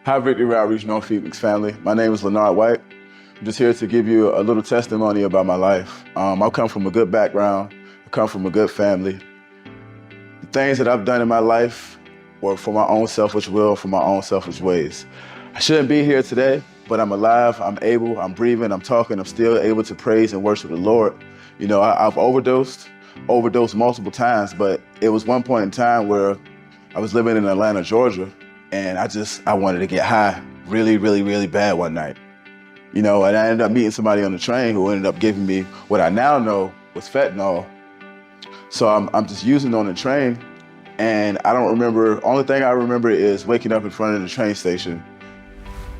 Hi, Victory Outreach North Phoenix family. My name is Lenard White. I'm just here to give you a little testimony about my life. I come from a good background. I come from a good family. The things that I've done in my life were for my own selfish will, for my own selfish ways. I shouldn't be here today, but I'm alive, I'm able, I'm breathing, I'm talking, I'm still able to praise and worship the Lord. You know, I've overdosed multiple times, but it was one point in time where I was living in Atlanta, Georgia, and I wanted to get high really bad one night. You know, and I ended up meeting somebody on the train who ended up giving me what I now know was fentanyl. So I'm just using it on the train, and I don't remember, only thing I remember is waking up in front of the train station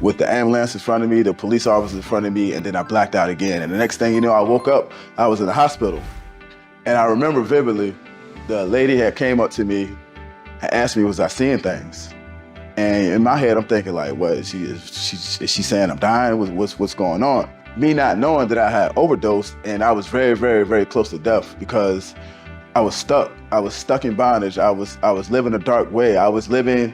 with the ambulance in front of me, the police officer in front of me, and then I blacked out again. And the next thing you know, I woke up, I was in the hospital. And I remember vividly, the lady had came up to me and asked me, was I seeing things? And in my head, I'm thinking like, what, is she saying I'm dying? What's going on? Me not knowing that I had overdosed, and I was very close to death because I was stuck. I was stuck in bondage. I was living a dark way. I was living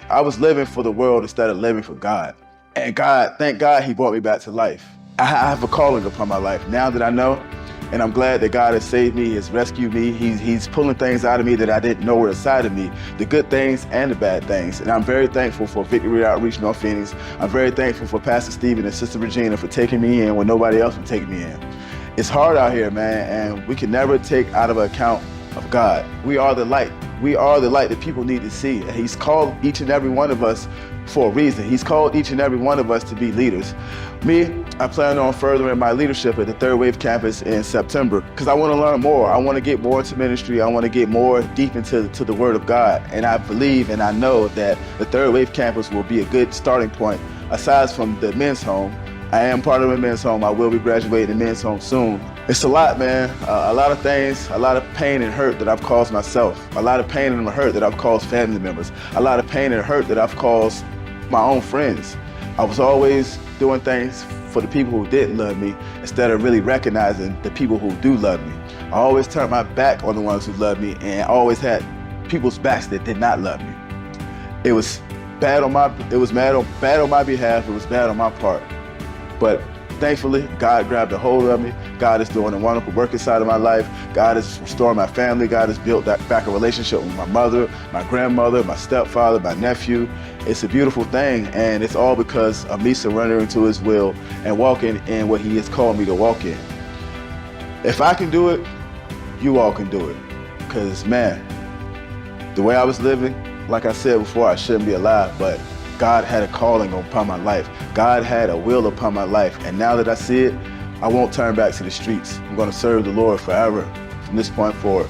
for the world instead of living for God. And God, thank God he brought me back to life. I have a calling upon my life now that I know, and I'm glad that God has saved me, has rescued me. He's pulling things out of me that I didn't know were inside of me, the good things and the bad things. And I'm very thankful for Victory Outreach North Phoenix. I'm very thankful for Pastor Stephen and Sister Regina for taking me in when nobody else would take me in. It's hard out here, man, and we can never take out of account of God. We are the light. We are the light that people need to see. And he's called each and every one of us for a reason. He's called each and every one of us to be leaders. Me, I plan on furthering my leadership at the Third Wave campus in September because I want to learn more. I want to get more into ministry. I want to get more deep into the Word of God. And I believe and I know that the Third Wave campus will be a good starting point. Aside from the men's home, I am part of a men's home. I will be graduating the men's home soon. It's a lot, man. A lot of things, a lot of pain and hurt that I've caused myself. A lot of pain and hurt that I've caused family members. A lot of pain and hurt that I've caused my own friends. I was always doing things for the people who didn't love me instead of really recognizing the people who do love me. I always turned my back on the ones who loved me, and I always had people's backs that did not love me. It was bad on my behalf. It was bad on my part. But thankfully, God grabbed a hold of me. God is doing a wonderful work inside of my life. God is restoring my family. God has built back a relationship with my mother, my grandmother, my stepfather, my nephew. It's a beautiful thing, and it's all because of me surrendering to his will and walking in what he has called me to walk in. If I can do it, you all can do it. Because, man, the way I was living, like I said before, I shouldn't be alive, but God had a calling upon my life. God had a will upon my life. And now that I see it, I won't turn back to the streets. I'm going to serve the Lord forever from this point forward.